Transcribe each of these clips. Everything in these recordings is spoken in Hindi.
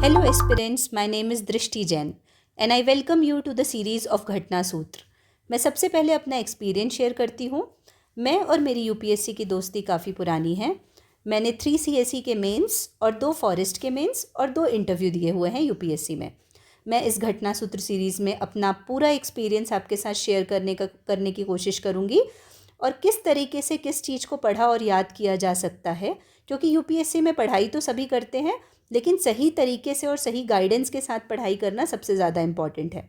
Hello aspirants, my name is Drishti Jain and I welcome you to the series of घटना सूत्र। मैं सबसे पहले अपना एक्सपीरियंस शेयर करती हूँ। मैं और मेरी यूपीएससी की दोस्ती काफ़ी पुरानी है। मैंने 3 सीएसई के मेंस और 2 फॉरेस्ट के मेंस और 2 इंटरव्यू दिए हुए हैं यूपीएससी में। मैं इस घटना सूत्र सीरीज़ में अपना पूरा एक्सपीरियंस आपके साथ शेयर करने की कोशिश करूँगी और किस तरीके से किस चीज़ को पढ़ा और याद किया जा सकता है, क्योंकि यूपीएससी में पढ़ाई तो सभी करते हैं लेकिन सही तरीके से और सही गाइडेंस के साथ पढ़ाई करना सबसे ज़्यादा इम्पॉर्टेंट है।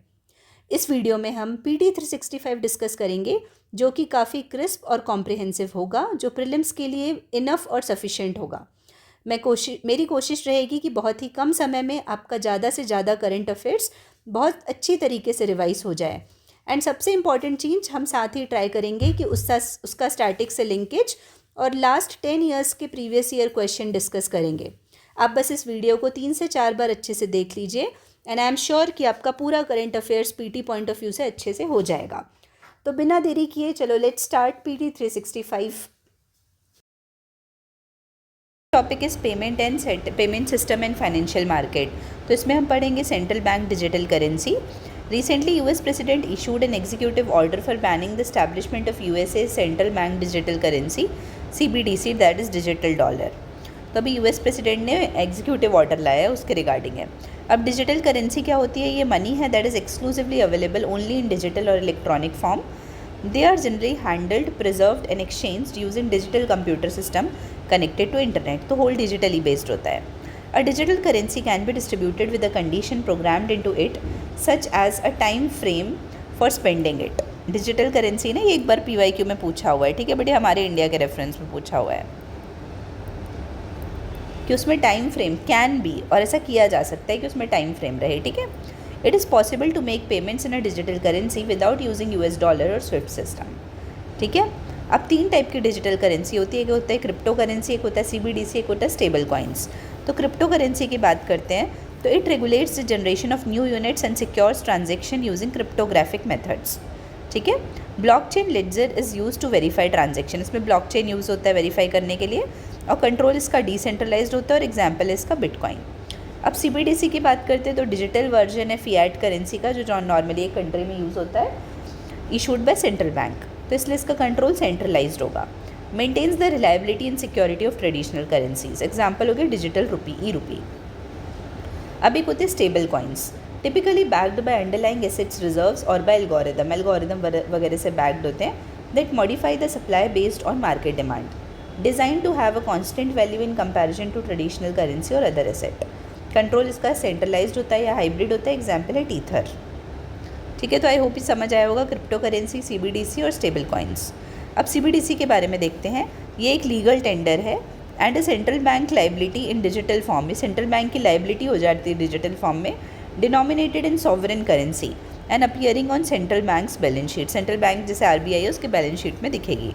इस वीडियो में हम पीटी 365 डिस्कस करेंगे जो कि काफ़ी क्रिस्प और कॉम्प्रिहेंसिव होगा, जो प्रीलिम्स के लिए इनफ और सफिशिएंट होगा। मेरी कोशिश रहेगी कि बहुत ही कम समय में आपका ज़्यादा से ज़्यादा करंट अफेयर्स बहुत अच्छी तरीके से रिवाइज हो जाए। एंड सबसे इम्पॉर्टेंट चीज़ हम साथ ही ट्राई करेंगे कि उसका स्टैटिक से लिंकेज और लास्ट 10 ईयर्स के प्रीवियस ईयर क्वेश्चन डिस्कस करेंगे। आप बस इस वीडियो को 3 से 4 बार अच्छे से देख लीजिए एंड आई एम श्योर कि आपका पूरा current affairs PT point of view से अच्छे से हो जाएगा। तो बिना देरी किए चलो let's start PT 365। Topic is payment system and financial market. तो इसमें हम पढ़ेंगे central bank digital currency. Recently, US President issued an executive order for banning the establishment of USA's central bank digital currency, CBDC, that is digital dollar. तो अभी यूएस प्रेसिडेंट ने एग्जीक्यूटिव ऑर्डर लाया है, उसके रिगार्डिंग है। अब डिजिटल करेंसी क्या होती है? ये मनी है that is exclusively available only in digital और electronic form. They are generally handled, preserved and exchanged using digital computer system connected to internet. तो होल डिजिटली बेस्ड होता है। A digital currency can be distributed with a condition programmed into it, such as a time frame for spending it. Digital currency ने ये एक बार PYQ में पूछा हुआ है, ठीक है बढ़िया, हमारे इंडिया के रेफरेंस में पूछा हुआ है कि उसमें टाइम फ्रेम कैन बी, और ऐसा किया जा सकता है कि उसमें टाइम फ्रेम रहे, ठीक है। It is possible to make payments in a digital currency without using US dollar और स्विफ्ट सिस्टम, ठीक है। अब 3 टाइप की डिजिटल करेंसी होती है, एक होता है क्रिप्टो करेंसी, एक होता है CBDC, एक होता है स्टेबल कॉइन्स। तो क्रिप्टो करेंसी की बात करते हैं तो it regulates the generation of new units and secures transaction using cryptographic methods, ठीक है। Blockchain ledger is use to verify transaction. इसमें ब्लॉकचेन यूज़ होता है वेरीफाई करने के लिए और कंट्रोल इसका डिसेंट्रलाइज्ड होता है और एग्जाम्पल है इसका बिटकॉइन। अब CBDC की बात करते हैं तो डिजिटल वर्जन है फिएट करेंसी का, जो नॉर्मली एक कंट्री में यूज़ होता है, इशूड बाय सेंट्रल बैंक, तो इसलिए इसका कंट्रोल सेंट्रलाइज्ड होगा। Maintains the reliability and security of traditional currencies. Example हो गया डिजिटल रुपी, ई रुपी। अब एक होते हैं stable coins, typically backed by underlying assets reserves और बाय एल्गोरिदम वगैरह से बैक्ड होते हैं, that modify the supply based on market demand, design to have a constant value in comparison to traditional currency और अदर एसेट। कंट्रोल इसका सेंट्रलाइज्ड होता है या हाइब्रिड होता है, एग्जाम्पल है टीथर, ठीक है। तो आई होप ये समझ आया होगा क्रिप्टो करेंसी, CBDC और स्टेबल कॉइन्स। अब CBDC के बारे में देखते हैं। ये एक लीगल टेंडर है and a central bank liability in digital form. ये सेंट्रल बैंक की लाइबिलिटी हो जाती है डिजिटल फॉर्म में, denominated in sovereign currency and appearing on central banks balance sheet. Central bank जैसे RBI है उसके बैलेंस शीट में दिखेगी।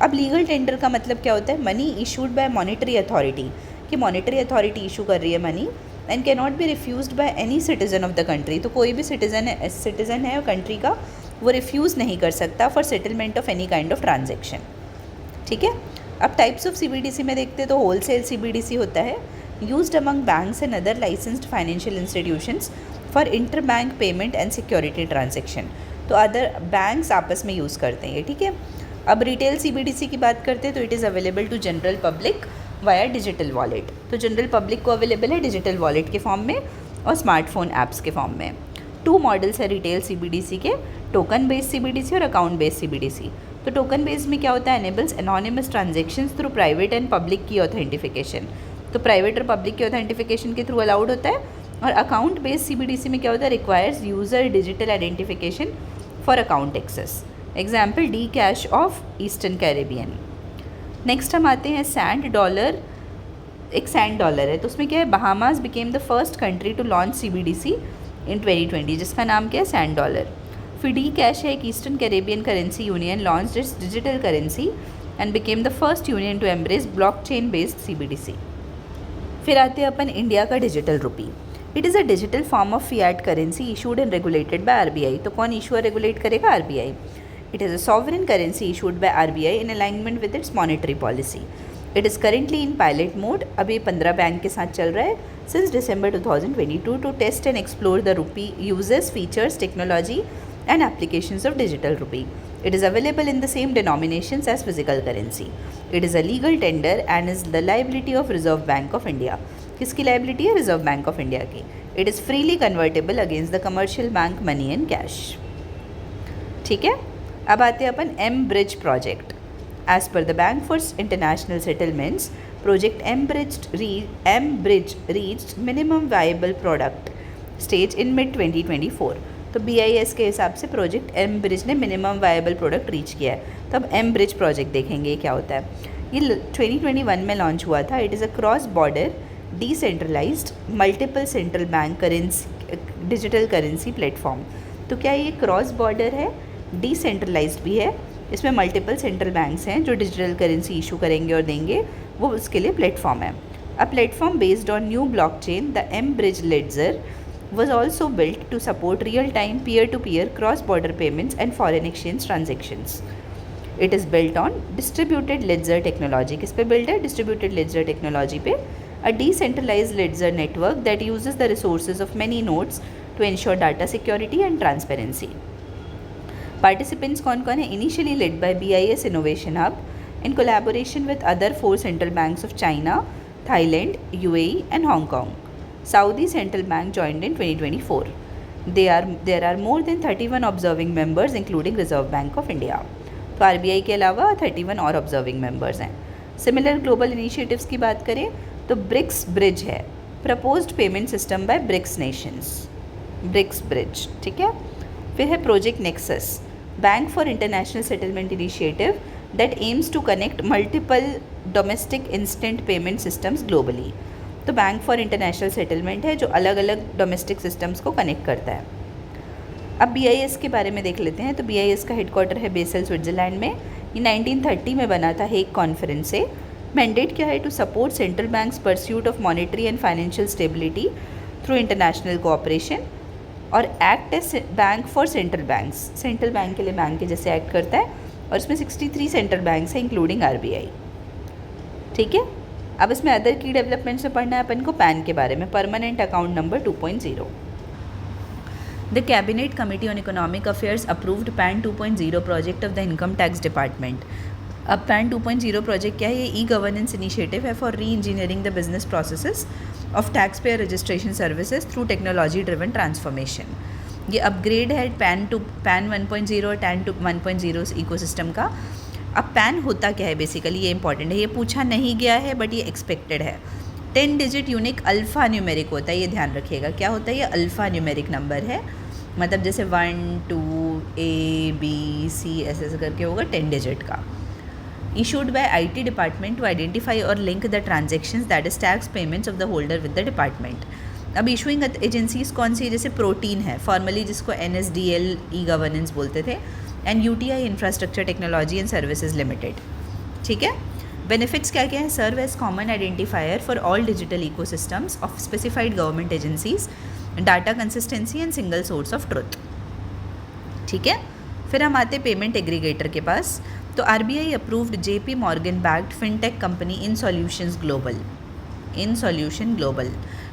अब लीगल टेंडर का मतलब क्या होता है? Money issued by monetary authority, कि मॉनिटरी अथॉरिटी इशू कर रही है money and can not be refused by any citizen of the country. तो कोई भी सिटीजन है कंट्री का, वो रिफ्यूज़ नहीं कर सकता for settlement of any kind of transaction, ठीक है। अब टाइप्स ऑफ CBDC में देखते हैं तो होलसेल CBDC होता है, used among banks and other licensed financial institutions for inter bank payment and security transaction. तो अदर बैंक्स आपस में यूज़ करते हैं, ठीक है। अब रिटेल CBDC की बात करते हैं तो it is available to general public via digital wallet. तो जनरल पब्लिक को अवेलेबल है डिजिटल वॉलेट के फॉर्म में और स्मार्टफोन ऐप्स के फॉर्म में। 2 मॉडल्स है रिटेल CBDC के, टोकन बेस्ड CBDC और अकाउंट बेस्ड CBDC। तो टोकन बेस्ड में क्या होता है? Enables anonymous transactions through private and public की ऑथेंटिफिकेशन। तो प्राइवेट और पब्लिक की ऑथेंटिफिकेशन के थ्रू अलाउड होता है। और अकाउंट बेस्ड CBDC में क्या होता है? Requires user digital identification for account access, example DCash of Eastern Caribbean. Next हम आते हैं सैंड डॉलर। एक सैंड डॉलर है तो उसमें क्या है? Bahamas became the first country to launch CBDC in 2020, जिसका नाम क्या है? Sand Dollar. फिर डी कैश है एक Eastern Caribbean currency union, launched its digital currency and became the first union to embrace blockchain based CBDC। फिर आते हैं अपन इंडिया का digital rupee. It is a digital form of fiat currency issued and regulated by RBI। तो कौन इशू और रेगुलेट करेगा? RBI। It is a sovereign currency issued by RBI in alignment with its monetary policy. It is currently in pilot mode, अभी 15 बैंक के साथ चल रहा है since December 2022 to test and explore the rupee uses, features, technology and applications of digital rupee. It is available in the same denominations as physical currency. It is a legal tender and is the liability of Reserve Bank of India. किसकी liability है? Reserve Bank of India की. It is freely convertible against the commercial bank money and cash. ठीक है, अब आते हैं अपन M Bridge project. As per the Bank for International Settlements, project M Bridge reached minimum viable product stage in mid 2024. तो BIS के हिसाब से प्रोजेक्ट M ब्रिज ने मिनिमम वायबल प्रोडक्ट रीच किया है. तो अब M ब्रिज प्रोजेक्ट देखेंगे क्या होता है. ये 2021 में लॉन्च हुआ था. It is a cross border decentralised multiple central bank currency digital currency platform. तो क्या ये क्रॉस बॉर्डर है, डिसेंट्रलाइज्ड भी है, इसमें मल्टीपल सेंट्रल बैंक्स हैं जो डिजिटल करेंसी इशू करेंगे और देंगे, वो उसके लिए प्लेटफॉर्म है. A platform based on new blockchain, the M bridge ledger was also built to support real-time peer-to-peer cross-border payments and foreign exchange transactions. It is built on distributed ledger technology. किस पे built है? Distributed ledger technology पे. A decentralized ledger network that uses the resources of many nodes to ensure data security and transparency. Participants कौन कौन है? Initially led by BIS Innovation Hub in collaboration with other 4 central banks of China, Thailand, UAE and Hong Kong. Saudi Central Bank joined in 2024. There are more than 31 observing members including Reserve Bank of India. तो RBI के अलावा 31 और observing members हैं. Similar global initiatives की बात करें तो BRICS Bridge है, Proposed Payment System by BRICS Nations, BRICS Bridge. ठीक है. फिर है Project Nexus, Bank for International Settlement Initiative that aims to connect multiple domestic instant payment systems globally. तो बैंक फॉर इंटरनेशनल सेटलमेंट है जो अलग अलग डोमेस्टिक सिस्टम्स को कनेक्ट करता है. अब BIS के बारे में देख लेते हैं. तो BIS का हेडक्वार्टर है बेसल, स्विट्ज़रलैंड में. ये 1930 में बना था हेग कॉन्फ्रेंस से. मैंडेट क्या है? To support central banks pursuit of monetary and financial stability through international cooperation, और act as bank for central banks. Central bank के लिए बैंक के जैसे एक्ट करता है, और इसमें 63 सेंट्रल बैंक्स हैं इंक्लूडिंग RBI. ठीक है. अब इसमें अदर की डेवलपमेंट्स में पढ़ना है अपन को पैन के बारे में. Permanent account number 2.0. The cabinet committee on economic affairs approved pan 2.0 project of the income tax department. अब पैन 2.0 प्रोजेक्ट क्या है? ये ई गवर्नेंस इनिशिएटिव है फॉर री engineering the business processes of tax payer registration services through technology driven transformation. ये अपग्रेड है पैन 1.0 और टैन 1.0 इकोसिस्टम का. अब पैन होता क्या है बेसिकली, ये इंपॉर्टेंट है. ये पूछा नहीं गया है बट ये एक्सपेक्टेड है. 10 डिजिट यूनिक अल्फ़ा न्यूमेरिक होता है, ये ध्यान रखिएगा. क्या होता है? ये अल्फ़ा न्यूमेरिक नंबर है. मतलब जैसे 1 2 A B C ऐसे करके होगा 10 डिजिट का. Issued by IT department to identify और link the transactions that is tax payments of the holder with the department. अब इशूइंग एजेंसीज कौन सी? जैसे प्रोटीन है फॉर्मली, जिसको NSDL ई गवर्नेंस बोलते थे, and UTI infrastructure technology and services limited. ठीक है. बेनिफिट्स क्या क्या है? Serve as common identifier for all digital ecosystems of specified government agencies, data consistency and single source of truth. ठीक है. फिर हम आते पेमेंट एग्रीगेटर के पास. तो RBI approved JP Morgan backed fintech company In Solution Global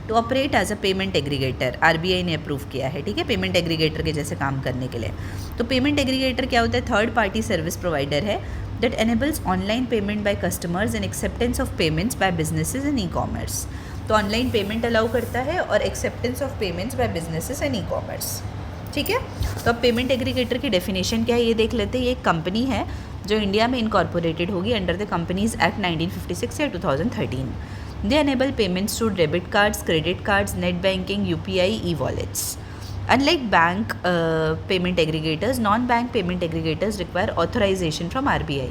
to operate as a payment aggregator. RBI ने अप्रूव किया है. ठीक है. पेमेंट एग्रीगेटर के जैसे काम करने के लिए. तो पेमेंट एग्रीगेटर क्या होता है? थर्ड पार्टी सर्विस प्रोवाइडर है that enables online payment by customers and acceptance of payments by businesses in e-commerce. तो ऑनलाइन पेमेंट अलाउ करता है और acceptance of payments by businesses and e-commerce. ठीक है. तो अब पेमेंट एग्रीगेटर की डेफिनेशन क्या है ये देख लेते हैं. ये एक कंपनी है जो इंडिया में इनकॉर्पोरेटेड होगी अंडर द कंपनीज एक्ट 1956 या 2013. They enable payments through debit cards, credit cards, net banking, UPI, e-wallets. Unlike bank payment aggregators, non-bank payment aggregators require authorization from RBI.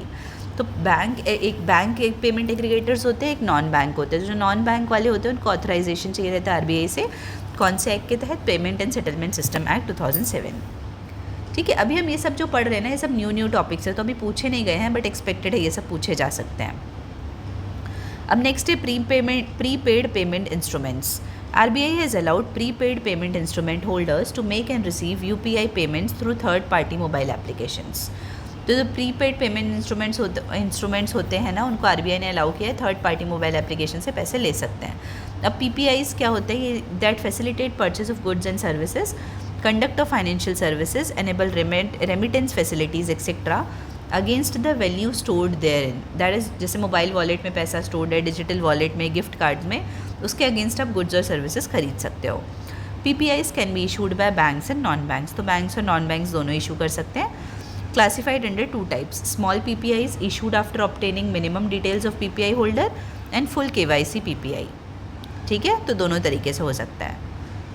तो बैंक एक पेमेंट एग्रीगेटर्स होते हैं, एक नॉन बैंक होते हैं. जो नॉन बैंक वाले होते हैं उनको ऑथराइजेशन चाहिए रहता है RBI से. कौन से एक्ट के तहत? Payment and settlement system act 2007. ठीक है. अभी हम ये सब जो पढ़ रहे हैं ना, ये सब न्यू टॉपिक्स है, तो अभी पूछे नहीं गए हैं बट एक्सपेक्टेड है ये सब पूछे जा सकते हैं. अब नेक्स्ट है prepaid payment instruments. RBI has allowed prepaid payment instrument holders to make and receive UPI payments through third party mobile applications. तो जो प्रीपेड पेमेंट इंस्ट्रूमेंट्स होते हैं ना, उनको आरबीआई ने अलाउ किया है थर्ड पार्टी मोबाइल एप्लीकेशन से पैसे ले सकते हैं। अब पीपीआईज क्या होते हैं, ये that facilitate purchase of goods and services, conduct of financial services, enable remittance facilities etcetera against the value stored therein. That is जैसे मोबाइल वॉलेट में पैसा स्टोर्ड है, डिजिटल वॉलेट में, गिफ्ट कार्ड में, उसके अगेंस्ट आप गुड्स और सर्विसेज खरीद सकते हो। PPIs can be issued by banks and non banks, तो बैंक्स और नॉन बैंक्स दोनों इशू कर सकते हैं। Classified under two types, small PPIs issued after obtaining minimum details of PPI holder and full KYC PPI. ठीक है, तो दोनों तरीके से हो सकता है।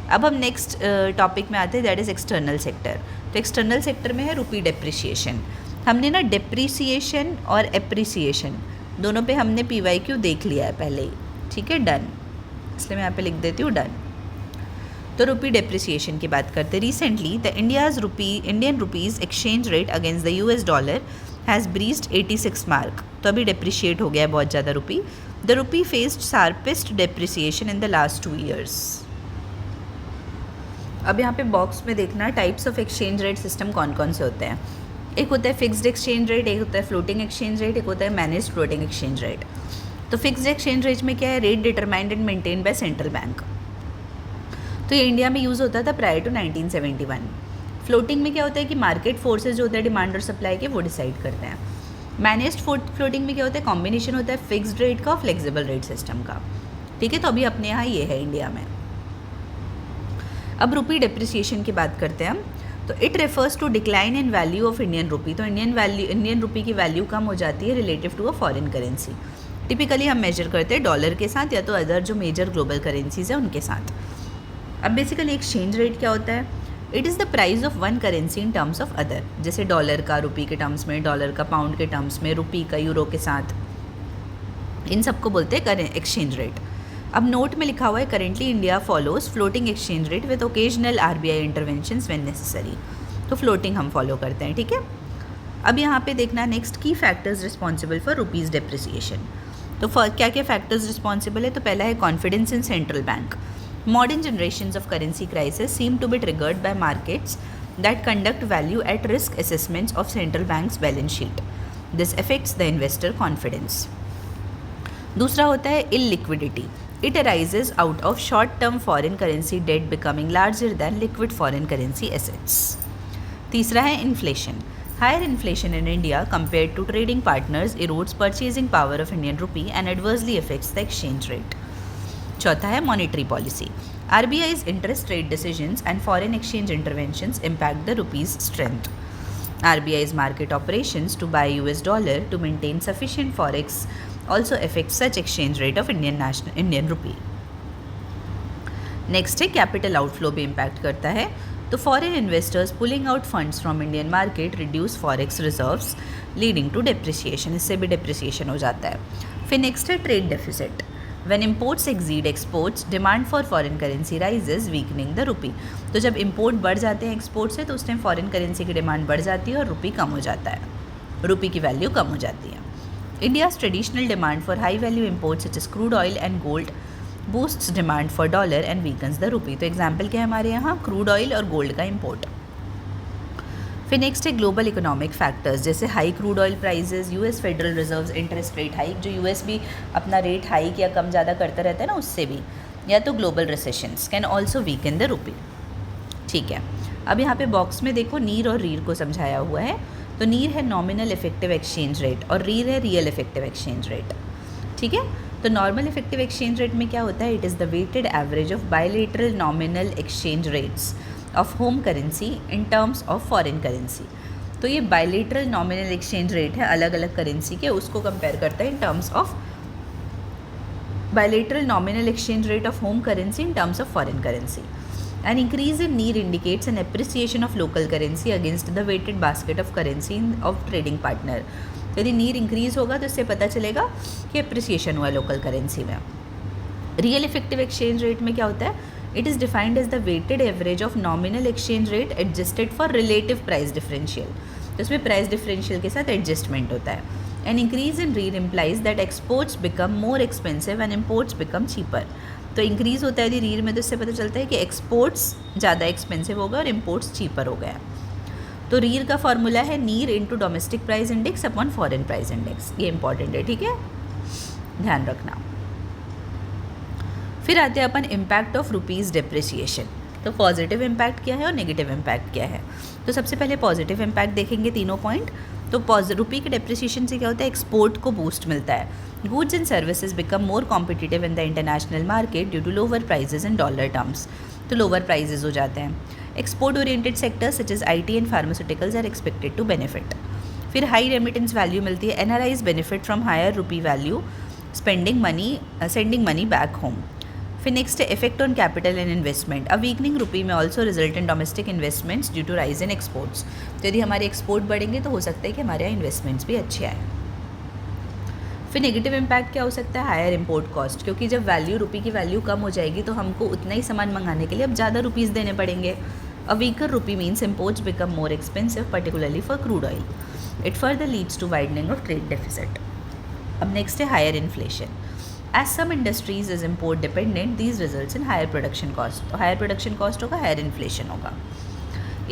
अब हम नेक्स्ट टॉपिक में आते हैं, दैट इज़ एक्सटर्नल सेक्टर। तो एक्सटर्नल सेक्टर में है रुपी डेप्रिसिएशन। हमने ना डेप्रिसिएशन और एप्रिसिएशन दोनों पे हमने पीवाईक्यू देख लिया है पहले ही, ठीक है, डन। इसलिए मैं यहाँ पे लिख देती हूँ डन। तो रुपी डेप्रिसिएशन की बात करते हैं। Recently the Indian rupees exchange rate against the US dollar has breached 86 mark. तो अभी डेप्रिशिएट हो गया है बहुत ज़्यादा rupee. The rupee faced sharpest depreciation in the last 2 years। अब यहाँ पे बॉक्स में देखना types of exchange rate system कौन कौन से होते हैं। एक होता है फिक्स्ड एक्सचेंज रेट, एक होता है फ्लोटिंग एक्सचेंज रेट, एक होता है मैनेज्ड फ्लोटिंग एक्सचेंज रेट। तो फिक्स्ड एक्सचेंज रेट में क्या है, rate determined and maintain by central bank. तो ये इंडिया में यूज़ होता था प्रायर टू 1971। फ्लोटिंग में क्या होता है कि मार्केट फोर्सेज जो होता है डिमांड और सप्लाई के, वो डिसाइड करते हैं। मैनेज्ड फ्लोटिंग में क्या होता है, कॉम्बिनेशन होता है फिक्स्ड रेट का और फ्लेक्सिबल रेट सिस्टम का। ठीक है, तो अभी अपने यहाँ ये है इंडिया में। अब रुपी डेप्रिसिएशन की बात करते हैं हम। तो it refers to decline in value of Indian rupee. तो इंडियन रुपी की वैल्यू कम हो जाती है relative to a foreign currency. Typically हम मेजर करते हैं डॉलर के साथ या तो अदर जो मेजर ग्लोबल करेंसीज है उनके साथ। अब बेसिकली एक्सचेंज रेट क्या होता है, it is the price of one currency in terms of other. जैसे डॉलर का रुपी के टर्म्स में, डॉलर का पाउंड के टर्म्स में, रुपी का यूरो के साथ, इन सबको बोलते हैं एक्सचेंज रेट। अब नोट में लिखा हुआ है currently India follows floating exchange rate with occasional RBI interventions when necessary. तो फ्लोटिंग हम फॉलो करते हैं, ठीक है। अब यहाँ पे देखना नेक्स्ट की factors responsible for rupees depreciation. तो क्या क्या फैक्टर्स रिस्पॉन्सिबल है, तो पहला है confidence in central bank. Modern generations of currency crisis seem to be triggered by markets that conduct value at risk assessments of central bank's balance sheet. This affects the investor confidence. दूसरा होता है illiquidity. It arises out of short-term foreign currency debt becoming larger than liquid foreign currency assets. तीसरा है inflation. Higher inflation in India compared to trading partners erodes purchasing power of Indian rupee and adversely affects the exchange rate. चौथा है monetary policy. RBI's interest rate decisions and foreign exchange interventions impact the rupee's strength. RBI's market operations to buy US dollar to maintain sufficient forex also affects such exchange rate of Indian rupee. Next है कैपिटल आउटफ्लो भी इम्पैक्ट करता है. तो foreign investors pulling out funds from Indian market reduce forex reserves leading to depreciation. इससे भी डेप्रिसिएशन हो जाता है. फिर नेक्स्ट है trade deficit. When imports exceed exports, demand for foreign currency rises, weakening the rupee. तो जब इम्पोर्ट बढ़ जाते हैं एक्सपोर्ट से, तो उस टाइम फॉरेन करेंसी की डिमांड बढ़ जाती है और रुपी कम हो जाता है, रुपी की वैल्यू कम हो जाती है. India's traditional demand for high value imports such as crude oil and gold boosts demand for dollar and weakens the rupee. तो एग्जाम्पल क्या है हमारे यहाँ, क्रूड ऑयल और गोल्ड का इम्पोर्ट. फिर नेक्स्ट है ग्लोबल इकोनॉमिक फैक्टर्स, जैसे high crude oil prices, US federal reserves interest rate hike, जो यूएस भी अपना रेट हाइक या कम ज़्यादा करता रहता है ना, उससे भी, या तो global recessions can also weaken the rupee. ठीक है, अब यहाँ पे बॉक्स में देखो नीर और रीर को समझाया हुआ है. तो नीर है नॉमिनल इफेक्टिव एक्सचेंज रेट और रीर है रियल इफेक्टिव एक्सचेंज रेट. ठीक है, तो नॉर्मल इफेक्टिव एक्सचेंज रेट में क्या होता है, it is the weighted average of bilateral nominal exchange rates of home currency in terms of foreign currency. तो ये बायलेटरल नॉमिनल एक्सचेंज रेट है अलग अलग करेंसी के, उसको कंपेयर करता है इन terms of bilateral nominal exchange rate of home currency in terms of foreign currency. An increase in NIR indicates an appreciation of local currency against the weighted basket of currency of trading partner. यदि NIR इंक्रीज होगा तो इससे पता चलेगा कि अप्रिसिएशन हुआ लोकल करेंसी में. रियल इफेक्टिव एक्सचेंज रेट में क्या होता है, it is defined as the weighted average of nominal exchange rate adjusted for relative price differential. तो इसमें प्राइस डिफरेंशियल के साथ एडजस्टमेंट होता है. An increase in REER implies that exports become more expensive and imports become cheaper. तो इंक्रीज़ होता है यदि रीर में, तो इससे पता चलता है कि एक्सपोर्ट्स ज़्यादा एक्सपेंसिव हो गया और इम्पोर्ट्स चीपर हो गया. तो रीर का फॉर्मूला है नीर into domestic price index upon foreign price index, ये इंपॉर्टेंट है, ठीक है, ध्यान रखना। फिर आते हैं अपन इम्पैक्ट ऑफ रुपीज़ डिप्रिसिएशन। तो पॉजिटिव इम्पैक्ट क्या है और नेगेटिव इम्पैक्ट क्या है। तो सबसे पहले पॉजिटिव इम्पैक्ट देखेंगे तीनों पॉइंट। तो रुपये के डिप्रिसिएशन से क्या होता है, एक्सपोर्ट को बूस्ट मिलता है, goods and services become more competitive in the international market due to lower prices in dollar terms, तो लोअर प्राइजेज हो जाते हैं। Export oriented sectors such as IT and pharmaceuticals are expected to benefit. फिर हाई रेमिटेंस वैल्यू मिलती है, NRIs benefit from higher rupee value sending money back home. फिर नेक्स्ट है effect on capital and investment. A weakening rupee में also result in domestic investments due to rise in exports. तो यदि हमारे एक्सपोर्ट बढ़ेंगे तो हो सकता है कि हमारे यहाँ इन्वेस्टमेंट्स भी अच्छे आए। फिर नेगेटिव इम्पैक्ट क्या हो सकता है, हायर इंपोर्ट कॉस्ट, क्योंकि जब रुपी की वैल्यू कम हो जाएगी तो हमको उतना ही सामान मंगाने के लिए अब ज़्यादा रुपीज़ देने पड़ेंगे। A weaker rupee means imports become more expensive particularly for crude oil. It further leads to widening of trade deficit. अब नेक्स्ट है higher inflation. As some industries is import dependent, these results in higher production cost. तो higher production cost होगा, higher inflation होगा।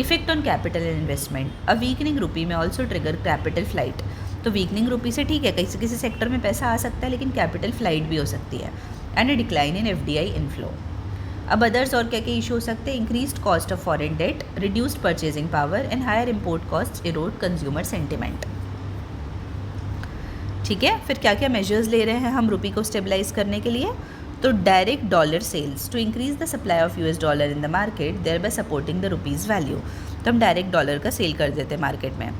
Effect on capital and investment. A weakening rupee में also trigger capital flight. तो weakening rupee से ठीक है, किसी किसी सेक्टर में पैसा आ सकता है, लेकिन capital flight भी हो सकती है। And a decline in FDI inflow. अब अदर्स और क्या क्या इशू हो सकते हैं, increased cost of foreign debt, reduced purchasing power and higher import cost erode consumer sentiment. ठीक है, फिर क्या क्या मेजर्स ले रहे हैं हम रुपी को स्टेबलाइज करने के लिए। तो direct dollar sales to increase the supply of US dollar in the market, thereby supporting the rupee's value. तो हम डायरेक्ट डॉलर का सेल कर देते हैं मार्केट में।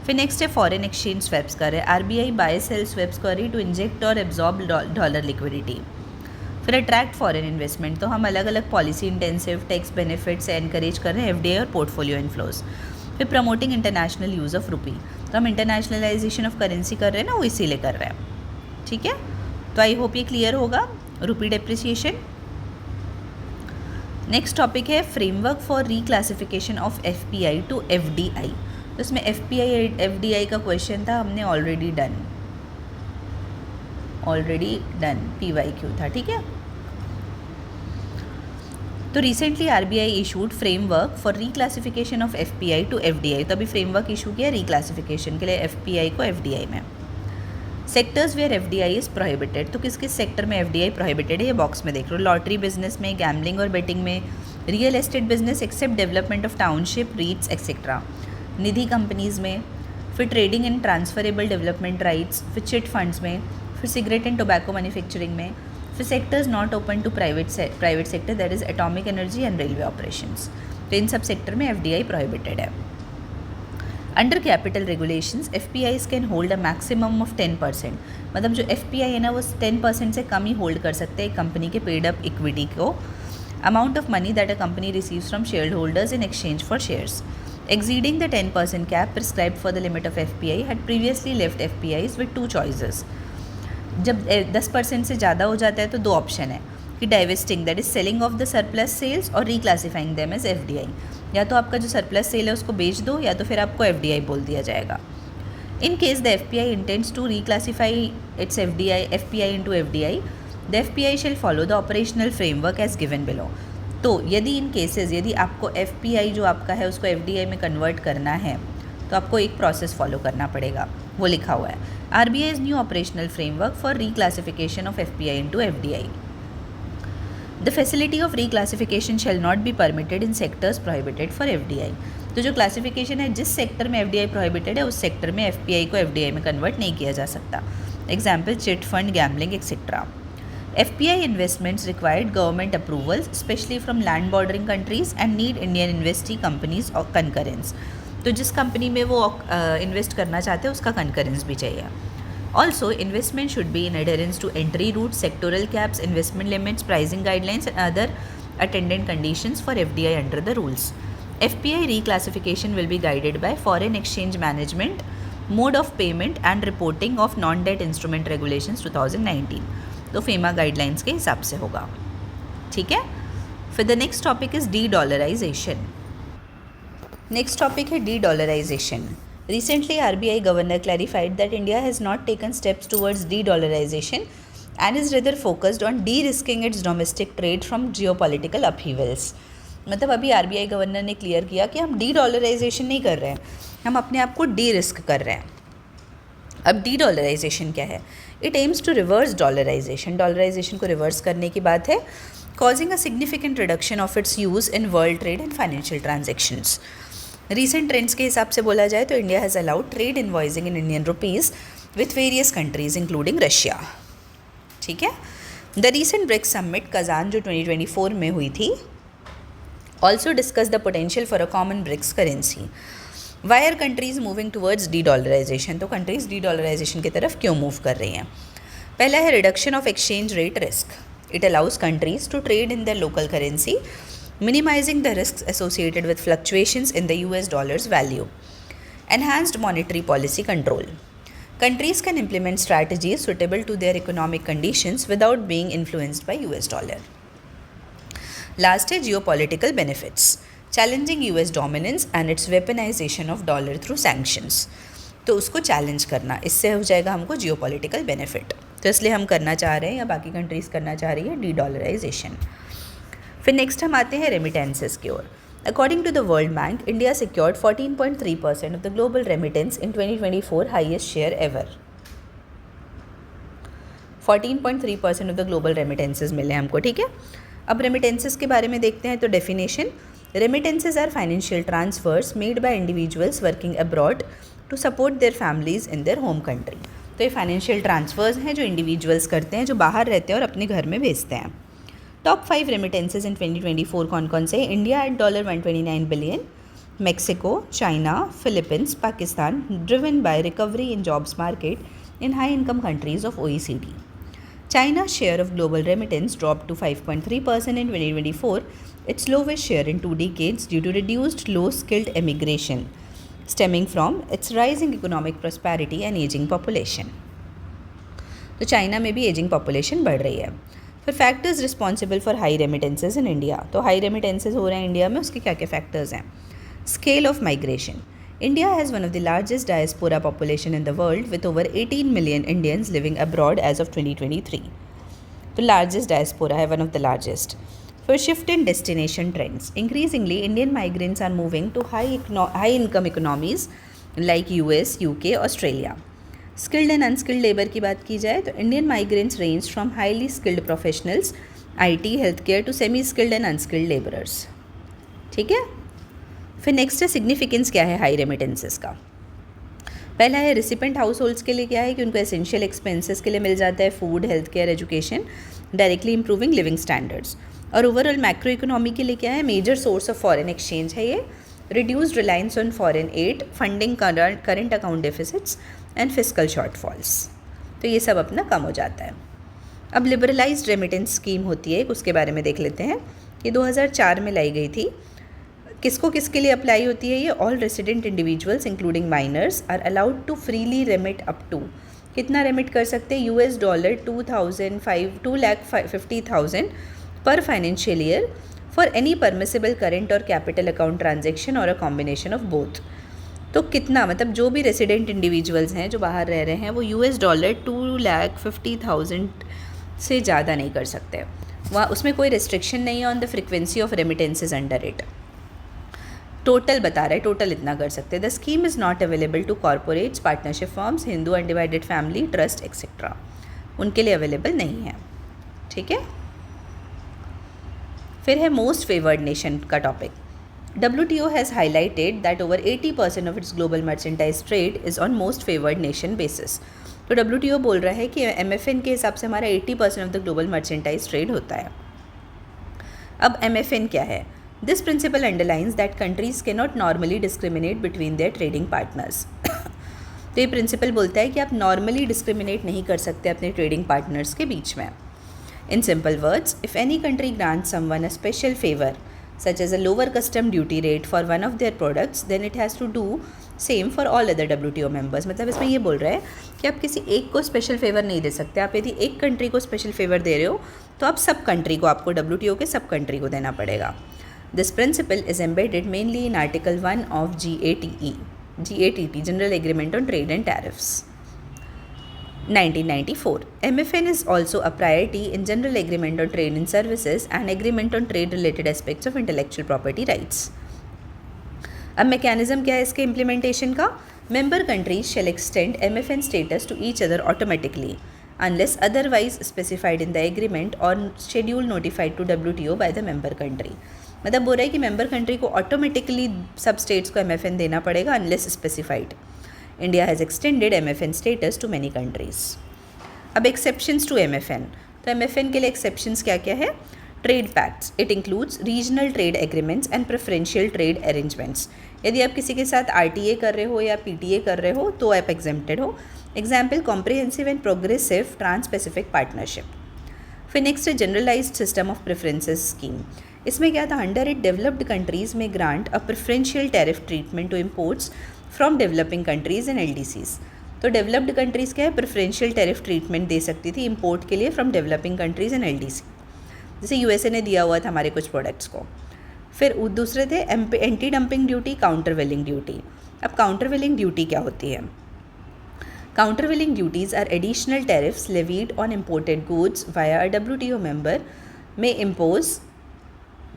फिर नेक्स्ट है फॉरेन एक्सचेंज स्वैप्स कर रहे हैं, RBI बाय सेल स्वैप्स कर रही टू इंजेक्ट और एब्जॉर्ब डॉलर लिक्विडिटी। फिर अट्रैक्ट फॉरेन इन्वेस्टमेंट, तो हम अलग अलग पॉलिसी इंटेंसिव टैक्स बेनिफिट से एनकरेज कर रहे हैं FDI और पोर्टफोलियो इनफ्लोज। फिर promoting international use of rupee, तो हम इंटरनेशनलाइजेशन ऑफ करेंसी कर रहे हैं ना, वो इसीलिए कर रहे हैं। ठीक है, तो आई होप ये क्लियर होगा रुपी डेप्रिसिएशन। नेक्स्ट टॉपिक है framework for reclassification of FPI to FDI। तो इसमें FDI का क्वेश्चन था, हमने ऑलरेडी डन PYQ था। ठीक है, तो recently RBI issued framework for reclassification of FPI to FDI। तो अभी फ्रेमवर्क इशू किया रीक्लासिफिकेशन के लिए FPI को FDI में। Sectors where FDI is prohibited, तो किस किस सेक्टर में FDI प्रोहिबिटेड है ये बॉक्स में देख लो। लॉटरी बिजनेस में, गैम्बलिंग और बेटिंग में, real estate business except development of township REITs etcetera, Nidhi companies में, फिर trading in transferable development rights, फिर चिट फंड्स में, फिर सिगरेट एंड टोबैको मैन्युफैक्चरिंग में, फिर sectors not open to private sector that is atomic energy and railway operations. तो इन सब सेक्टर में FDI प्रोहिबिटेड है। Under capital regulations FPIs can hold a maximum of 10%, मतलब जो FPI है ना वो 10% से कम ही होल्ड कर सकते हैं कंपनी के पेड अप इक्विटी को। Amount of money that a company receives from share holders in exchange for shares exceeding the 10% cap prescribed for the limit of FPI had previously left FPIs with two choices. जब 10% से ज़्यादा हो जाता है तो दो ऑप्शन है कि divesting that is selling of the surplus sales और रीक्लासिफाइंग देम एज FDI। या तो आपका जो सरप्लस सेल है उसको बेच दो या तो फिर आपको FDI बोल दिया जाएगा। In case the FPI intends to reclassify its FPI into FDI, the FPI shall follow the operational framework as given below। तो यदि इन केसेस यदि आपको FPI जो आपका है उसको FDI में कन्वर्ट करना है तो आपको एक प्रोसेस फॉलो करना पड़ेगा, वो लिखा हुआ है RBI's new operational framework for reclassification of FPI into FDI। The facility of reclassification shall not be permitted in sectors prohibited for FDI। तो जो क्लासिफिकेशन है जिस सेक्टर में FDI प्रोहिबिटेड है उस सेक्टर में FPI को FDI में कन्वर्ट नहीं किया जा सकता। Example chit fund, gambling etcetera. FPI investments required government approvals, especially from land bordering countries, and need Indian investee companies or concurrence। तो जिस कंपनी में वो इन्वेस्ट करना चाहते हैं उसका कंकरेंस भी चाहिए। Also investment should be in adherence to entry route, sectoral caps, investment limits, pricing guidelines and other attendant conditions for FDI under the rules. FPI reclassification will be guided by foreign exchange management, mode of payment and reporting of non-debt instrument regulations 2019। तो फेमा गाइडलाइंस के हिसाब से होगा। ठीक है, फिर the next topic is de-dollarisation. Next topic है de-dollarisation. Recently RBI governor clarified that India has not taken steps towards de-dollarisation and is rather focused on de-risking its domestic trade from geopolitical upheavals. मतलब अभी RBI गवर्नर ने क्लियर किया कि हम डी डॉलराइजेशन नहीं कर रहे हैं, हम अपने आप को डी रिस्क कर रहे हैं। अब डी डॉलराइजेशन क्या है? It aims to reverse dollarization, dollarization को रिवर्स करने की बात है, causing a significant reduction of its use in world trade and financial transactions. Recent trends के हिसाब से बोला जाए तो India has allowed trade invoicing in Indian rupees with various countries including Russia. ठीक है। The recent BRICS summit Kazan जो 2024 में हुई थी also discuss the potential for a common BRICS currency. Why are countries moving towards de dollarization? तो कंट्रीज डी डॉलराइजेशन की तरफ क्यों मूव कर रही हैं? पहला है reduction of exchange rate risk. It allows countries to trade in the local currency, minimizing the risks associated with fluctuations in the US dollar's value. Enhanced monetary policy control. Countries can implement strategies suitable to their economic conditions without being influenced by US dollar. Last है geopolitical benefits. Challenging US dominance and its weaponization of dollar through sanctions. तो उसको चैलेंज करना, इससे हो जाएगा हमको जियोपॉलिटिकल बेनिफिट। तो इसलिए हम करना चाह रहे हैं या बाकी कंट्रीज़ करना चाह रही है डी डॉलराइजेशन। फिर नेक्स्ट हम आते हैं रेमिटेंसेस की ओर। According to the World Bank, India secured 14.3% of the global remittance in 2024, highest share ever. 14.3% of the global remittances मिले हमको। ठीक है। अब रेमिटेंसेस के बारे में देखते हैं। तो definition, remittances are financial transfers made by individuals working abroad to support their families in their home country. तो ये फाइनेंशियल ट्रांसफर्स हैं जो इंडिविजुअल्स करते हैं, जो बाहर रहते हैं और अपने घर में भेजते हैं। टॉप 5 रेमिटेंसेज इन 2024 कौन कौन से? India at $129 billion, Mexico, China, Philippines, Pakistan, driven by recovery in jobs market in high income countries of OECD. China's share of global remittance dropped to 5.3% in 2024, its lowest share in 2 decades due to reduced low-skilled immigration, stemming from its rising economic prosperity and aging population. तो चाइना में भी एजिंग पॉपुलेशन बढ़ रही है। फिर factors responsible for high remittances in India. तो हाई रेमिटेंसेज हो रहे हैं इंडिया में, उसके क्या क्या फैक्टर्स हैं? Scale of migration. India has one of the largest diaspora population in the world with over 18 million Indians living abroad as of 2023। तो लार्जेस्ट डायस्पोरा है, वन ऑफ द लार्जेस्ट। फिर shift in destination trends. Increasingly Indian migrants are moving to high income economies like US, UK, Australia. Skilled and unskilled labour की बात की जाए तो Indian migrants range from highly skilled professionals, IT, health care, to semi skilled and unskilled labourers. ठीक है। फिर नेक्स्ट है सिग्निफिकेंस क्या है हाई रेमिटेंसेस का। पहला है रिसिपेंट हाउस होल्ड्स के लिए क्या है कि उनको एसेंशियल एक्सपेंसेस के लिए मिल जाता है, food, health care, education, directly improving living standards. और ओवरऑल मैक्रो इकोनॉमी के लिए क्या है? Major source of foreign exchange है ये, reduced reliance on foreign aid, funding current account deficits and fiscal shortfalls. तो ये सब अपना कम हो जाता है। अब लिबरलाइज्ड रेमिटेंस स्कीम होती है, उसके बारे में देख लेते हैं। ये 2004 में लाई गई थी। किसको किसके लिए अप्लाई होती है ये? All resident individuals including minors are allowed to freely remit up to, कितना रेमिट कर सकते हैं? $2,50,000 पर financial year for any permissible current और कैपिटल अकाउंट ट्रांजेक्शन और अ कॉम्बिनेशन ऑफ बोथ। तो कितना, मतलब जो भी रेसिडेंट इंडिविजुअल्स हैं जो बाहर रह रहे हैं वो $2,50,000 से ज़्यादा नहीं कर सकते। वहाँ उसमें कोई रिस्ट्रिक्शन नहीं है on the frequency of remittances under it. Total बता रहे हैं, टोटल इतना कर सकते हैं। The scheme is not available to corporates, partnership firms, Hindu undivided family, trust etcetera, उनके लिए अवेलेबल नहीं है। ठीक है। फिर है मोस्ट फेवर्ड नेशन का टॉपिक। WTO has highlighted that over 80% of its global merchandise trade is on most favored nation basis. तो WTO बोल रहा है कि MFN के हिसाब से हमारा 80% of the global merchandise trade होता है। अब MFN क्या है? This principle underlines that countries can not normally discriminate between their trading partners. तो ये प्रिंसिपल बोलता है कि आप नॉर्मली डिस्क्रिमिनेट नहीं कर सकते अपने ट्रेडिंग पार्टनर्स के बीच में। In simple words, if any country grants someone a special favour such as a lower custom duty rate for one of their products, then it has to do same for all other WTO members। मतलब इसमें ये बोल रहा है कि आप किसी एक को स्पेशल फेवर नहीं दे सकते। आप यदि एक कंट्री को स्पेशल फेवर दे रहे हो तो आप सब कंट्री को, आपको WTO के सब कंट्री को देना पड़ेगा। This principle is embedded mainly in article 1 of GATT, general agreement on trade and tariffs. 1994. MFN is also a priority in General Agreement on Trade in Services and Agreement on Trade Related Aspects of Intellectual Property Rights. अब मैकेनिज्म क्या है इसके इम्प्लीमेंटेशन का? Member countries shall extend MFN status to each other automatically unless otherwise specified in the agreement or schedule notified to WTO by the member country. मतलब बोल रहा है कि मेंबर कंट्री को ऑटोमेटिकली सब स्टेट्स को MFN देना पड़ेगा unless specified. India has extended MFN status to many countries. अब एक्सेप्शंस टू MFN. तो MFN के लिए एक्सेप्शंस क्या क्या है? Trade pacts. It includes regional trade agreements and preferential trade arrangements. यदि आप किसी के साथ RTA कर रहे हो या PTA कर रहे हो तो आप एग्जेम्प्टेड हो. Example comprehensive and progressive trans pacific partnership. फिर नेक्स्ट है generalized system of preferences scheme. इसमें क्या था? Under it developed countries may grant a preferential tariff treatment to imports from developing countries and LDCs. तो डेवलप्ड कंट्रीज़ क्या है? प्रेफरेंशियल टैरिफ ट्रीटमेंट दे सकती थी इम्पोर्ट के लिए from developing countries and LDC. जैसे USA ने दिया हुआ था हमारे कुछ प्रोडक्ट्स को. फिर दूसरे थे anti dumping duty, countervailing duty. अब काउंटरवेलिंग ड्यूटी क्या होती है? Countervailing duties are additional tariffs levied on imported goods via a WTO member may impose.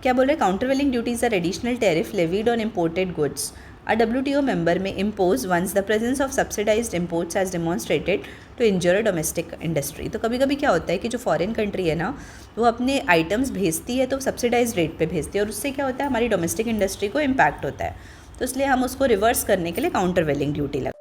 क्या बोल रहे हैं? Countervailing duties are additional tariff levied on imported goods. A WTO member may impose once the presence of subsidized imports has demonstrated to injure a domestic industry. तो कभी कभी क्या होता है कि जो फॉरेन कंट्री है ना वो अपने आइटम्स भेजती है तो सब्सिडाइज रेट पे भेजती है और उससे क्या होता है हमारी डोमेस्टिक इंडस्ट्री को इम्पैक्ट होता है. तो इसलिए हम उसको रिवर्स करने के लिए काउंटरवेलिंग ड्यूटी लगा.